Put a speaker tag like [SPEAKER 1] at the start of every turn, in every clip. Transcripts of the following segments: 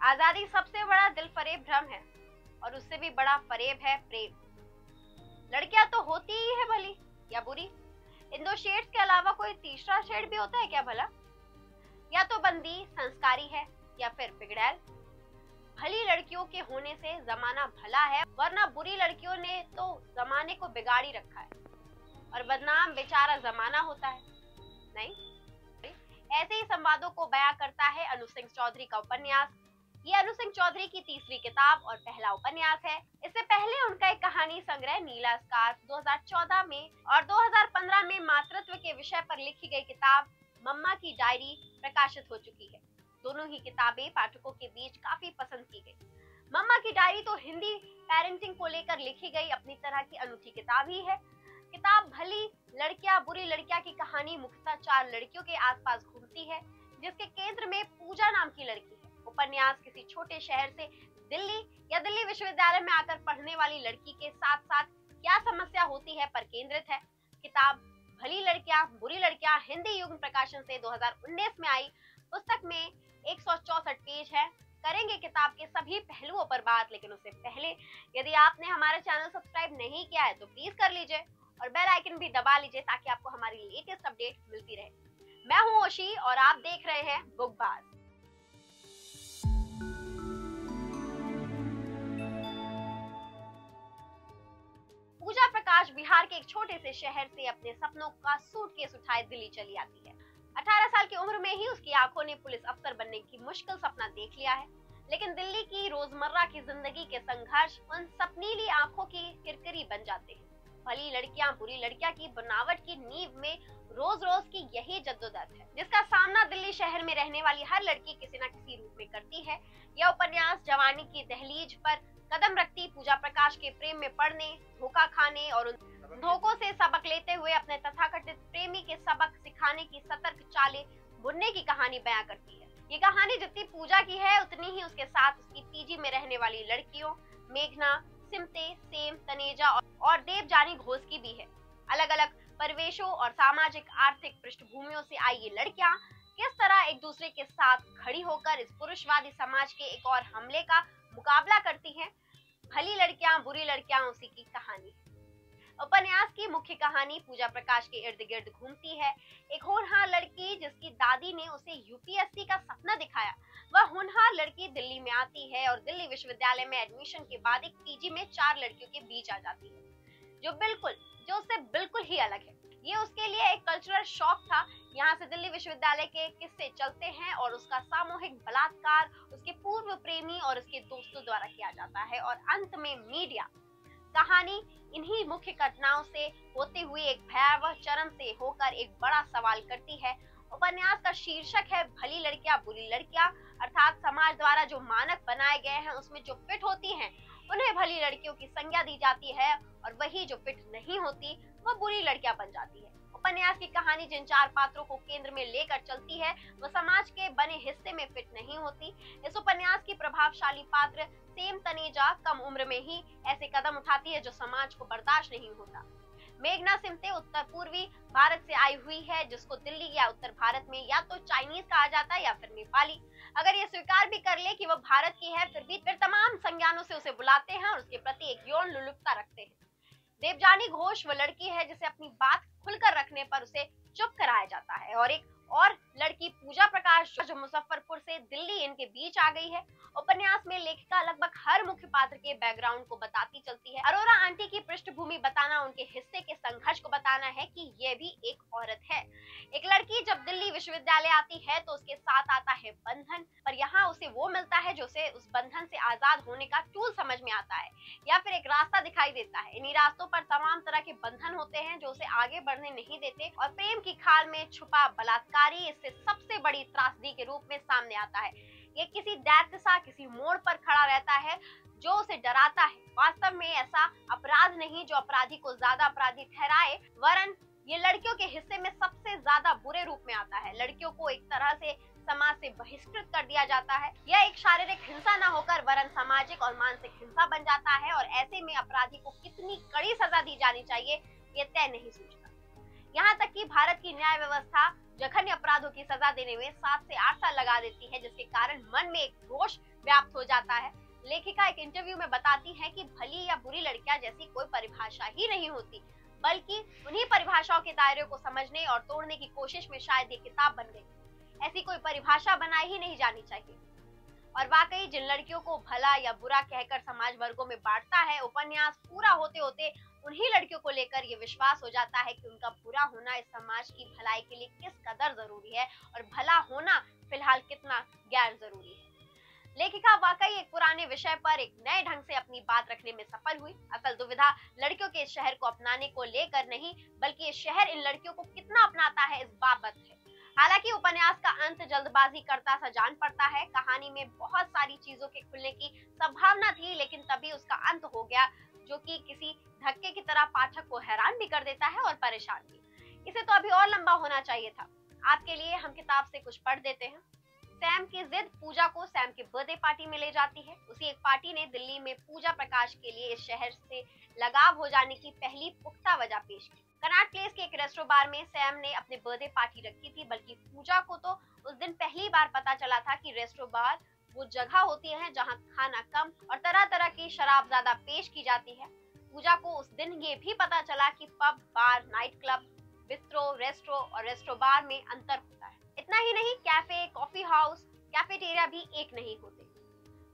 [SPEAKER 1] आजादी सबसे बड़ा दिल फरेब भ्रम है और उससे भी बड़ा फरेब है प्रेम। लड़कियां तो होती ही है भली या बुरी। इन दो शेड्स के अलावा कोई तीसरा शेड भी होता है क्या भला? या तो बंदी संस्कारी है या फिर बिगड़ैल। भली लड़कियों के होने से जमाना भला है, वरना बुरी लड़कियों ने तो जमाने को बिगाड़ी रखा है और बदनाम बेचारा जमाना होता है। नहीं, ऐसे ही संवादों को बयां करता है अनु सिंह चौधरी का उपन्यास। ये अनु सिंह चौधरी की तीसरी किताब और पहला उपन्यास है। इससे पहले उनका एक कहानी संग्रह नीला स्कार्फ 2014 में और 2015 में मातृत्व के विषय पर लिखी गई किताब मम्मा की डायरी प्रकाशित हो चुकी है। दोनों ही किताबें पाठकों के बीच काफी पसंद की गई। मम्मा की डायरी तो हिंदी पेरेंटिंग को लेकर लिखी गई अपनी तरह की अनूठी किताब ही है। किताब भली लड़कियां बुरी लड़कियां की कहानी मुख्यतः 4 लड़कियों के आसपास घूमती है, जिसके केंद्र में पूजा नाम की लड़की है। उपन्यास किसी छोटे शहर से दिल्ली या दिल्ली विश्वविद्यालय में आकर पढ़ने वाली लड़की के साथ साथ क्या समस्या होती है पर केंद्रित है। किताब भली लड़कियां बुरी लड़कियां हिंदी युग्म प्रकाशन से 2019 में आई। पुस्तक में 164 पेज है। करेंगे किताब के सभी पहलुओं पर बात, लेकिन उससे पहले यदि आपने हमारा चैनल सब्सक्राइब नहीं किया है तो प्लीज कर लीजिए और बेल आइकन भी दबा लीजिए ताकि आपको हमारी लेटेस्ट अपडेट मिलती रहे। मैं हूं ओशी और आप देख रहे हैं बुकबाज। पूजा प्रकाश बिहार के एक छोटे से शहर से अपने सपनों का सूटकेस उठाए दिल्ली चली आती है। 18 साल की उम्र में ही उसकी आंखों ने पुलिस अफसर बनने की मुश्किल सपना देख लिया है, लेकिन दिल्ली की रोजमर्रा की जिंदगी के संघर्ष उन सपनीली आंखों की किरकिरी बन जाते हैं। भली लड़कियां बुरी लड़कियां की बनावट की नींव में रोज रोज की यही जद्दोजहद है, जिसका सामना दिल्ली शहर में रहने वाली हर लड़की किसी न किसी रूप में करती है। यह उपन्यास जवानी की दहलीज पर कदम रखती पूजा प्रकाश के प्रेम में पड़ने, धोखा खाने और उन धोखों से सबक लेते हुए अपने तथाकथित प्रेमी के सबक सिखाने की सतर्क चालें बुनने की कहानी बयां करती है। ये कहानी जितनी पूजा की है उतनी ही उसके साथ उसकी पीजी में रहने वाली लड़कियों मेघना, सिमते, सेम, तनेजा और देवजानी घोष की भी है। अलग अलग परिवेशों और सामाजिक आर्थिक पृष्ठभूमियों से आई ये लड़कियां किस तरह एक दूसरे के साथ खड़ी होकर इस पुरुषवादी समाज के एक और हमले का मुकाबला करती हैं। भली लड़कियां बुरी लड़कियां उसी की कहानी है। उपन्यास की मुख्य कहानी पूजा प्रकाश के इर्द गिर्द घूमती है। एक होनहार लड़की जिसकी दादी ने उसे यूपीएससी का सपना दिखाया, वह होनहार लड़की दिल्ली में आती है और दिल्ली विश्वविद्यालय में एडमिशन के बाद एक पीजी में 4 लड़कियों के बीच आ जाती है, जो उससे बिल्कुल ही अलग है। ये उसके लिए एक कल्चरल शॉक था। यहाँ से दिल्ली विश्वविद्यालय के किस्से चलते हैं और उसका सामूहिक बलात्कार उसके पूर्व प्रेमी और उसके दोस्तों द्वारा किया जाता है और अंत में मीडिया। कहानी इन्हीं मुख्य घटनाओं से होते हुए एक भयावह चरम से होकर एक बड़ा सवाल करती है। उपन्यास का शीर्षक है भली लड़कियां बुरी लड़कियां, अर्थात समाज द्वारा जो मानक बनाए गए हैं उसमें जो फिट होती हैं उन्हें भली लड़कियों की संज्ञा दी जाती है और वही जो फिट नहीं होती वह बुरी लड़कियां बन जाती है। उपन्यास की कहानी जिन 4 पात्रों को केंद्र में लेकर चलती है वह समाज के बने हिस्से में फिट नहीं होती। इस उपन्यास की प्रभावशाली पात्र सेम तनेजा कम उम्र में ही ऐसे कदम उठाती है जो समाज को बर्दाश्त नहीं होता। मेघना सिमते उत्तर पूर्वी भारत से आई हुई है, जिसको दिल्ली या उत्तर भारत में या तो चाइनीज कहा जाता है या फिर नेपाली। अगर ये स्वीकार भी कर ले कि वह भारत की है फिर तमाम संज्ञानों से उसे बुलाते हैं और उसके प्रति एक यौन लुलुपता रखते हैं। देवजानी घोष वह लड़की है जिसे अपनी बात खुलकर रखने पर उसे चुप कराया जाता है और एक और लड़की पूजा प्रकाश जो मुजफ्फरपुर से दिल्ली इनके बीच आ गई है। उपन्यास में लेखिका लगभग हर मुख्य पात्र के बैकग्राउंड को बताती चलती है। अरोरा आंटी की पृष्ठभूमि बताना, उनके हिस्से के संघर्ष को बताना है कि ये भी एक औरत है। एक लड़की जब दिल्ली विश्वविद्यालय आती है तो उसके साथ आता है बंधन, पर यहाँ उसे वो मिलता है जो उसे उस बंधन से आजाद होने का टूल समझ में आता है या फिर एक रास्ता दिखाई देता है। इन्हीं रास्तों पर तमाम तरह के बंधन होते हैं जो उसे आगे बढ़ने नहीं देते और प्रेम की खाल में छुपा बलात्कार इससे सबसे बड़ी त्रासदी के रूप में सामने आता है। ये किसी दैत्य सा किसी मोड़ पर खड़ा रहता है जो उसे डराता है। वास्तव में ऐसा अपराध नहीं जो अपराधी को ज्यादा अपराधी ठहराए, वरन ये लड़कियों के हिस्से में सबसे ज्यादा बुरे रूप में आता है। लड़कियों को एक तरह से समाज से बहिष्कृत कर दिया जाता है। यह एक शारीरिक हिंसा न होकर वरन सामाजिक और मानसिक हिंसा बन जाता है और ऐसे में अपराधी को कितनी कड़ी सजा दी जानी चाहिए ये तय नहीं सूझता। यहाँ तक कि भारत की न्याय व्यवस्था जघन्य अपराधों की सजा देने में 7 से 8 साल लगा देती है, जिसके कारण मन में एक रोष व्याप्त हो जाता है। लेखिका एक इंटरव्यू में बताती है कि भली या बुरी लड़कियां जैसी कोई परिभाषा ही नहीं होती, बल्कि उन्हीं परिभाषाओं के दायरे को समझने और तोड़ने की कोशिश में शायद ये किताब बन गई। ऐसी कोई परिभाषा बनाई ही नहीं जानी चाहिए। और वाकई जिन लड़कियों को भला या बुरा कहकर समाज वर्गों में बांटता है, उपन्यास पूरा होते होते उन्हीं लड़कियों को लेकर ये विश्वास हो जाता है कि उनका बुरा होना इस समाज की भलाई के लिए किस कदर जरूरी है और भला होना फिलहाल कितना गैर जरूरी है। लेखिका वाकई एक पुराने विषय पर एक नए ढंग से अपनी बात रखने में सफल हुई। असल दुविधा लड़कियों के इस शहर को अपनाने को लेकर नहीं, बल्कि ये शहर इन लड़कियों को कितना अपनाता है इस बाबत है। हालांकि उपन्यास का अंत जल्दबाजी करता सा जान पड़ता है। कहानी में बहुत सारी चीजों के खुलने की संभावना थी, लेकिन तभी उसका अंत हो गया, जो कि किसी धक्के की तरह पाठक को हैरान भी कर देता है और परेशान भी। इसे तो अभी और लंबा होना चाहिए था। आपके लिए हम किताब से कुछ पढ़ देते हैं। सैम की जिद पूजा को सैम की बर्थडे पार्टी में ले जाती है। उसी एक पार्टी ने दिल्ली में पूजा प्रकाश के लिए इस शहर से लगाव हो जाने की पहली पुख्ता वजह पेश की। कनॉट प्लेस के एक रेस्टोरेंट बार में सैम ने अपनी बर्थडे पार्टी रखी थी, बल्कि पूजा को तो उस दिन पहली बार पता चला था कि रेस्टोरेंट बार वो जगह होती है जहां खाना कम और तरह तरह की शराब ज्यादा पेश की जाती है। पूजा को उस दिन ये भी पता चला कि पब, बार, नाइट क्लब, बिस्ट्रो, रेस्ट्रो और रेस्टोरेंट बार में अंतर होता है। इतना ही नहीं, कैफे, कॉफी हाउस, कैफेटेरिया भी एक नहीं होते।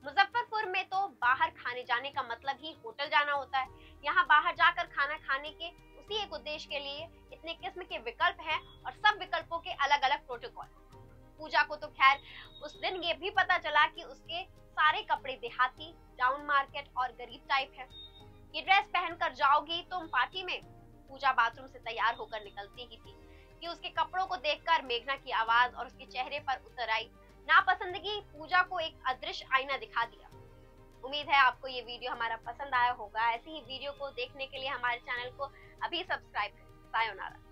[SPEAKER 1] मुजफ्फरपुर में तो बाहर खाने जाने का मतलब ही होटल जाना होता है। यहाँ बाहर जाकर खाना खाने के उसी एक उद्देश्य के लिए इतने किस्म के विकल्प हैं और सब विकल्पों के अलग अलग प्रोटोकॉल। पूजा को तो खैर उस दिन ये भी पता चला कि उसके सारे कपड़े देहाती, डाउन मार्केट और गरीब टाइप है। ये ड्रेस पहनकर जाओगी तुम पार्टी में? पूजा बाथरूम से तैयार होकर निकलती ही थी कि उसके कपड़ों को देखकर मेघना की आवाज और उसके चेहरे पर उतर आई नापसंदगी पूजा को एक अदृश्य आईना दिखा दिया। उम्मीद है आपको ये वीडियो हमारा पसंद आया होगा। ऐसी ही वीडियो को देखने के लिए हमारे चैनल को अभी सब्सक्राइब करें। सायोनारा।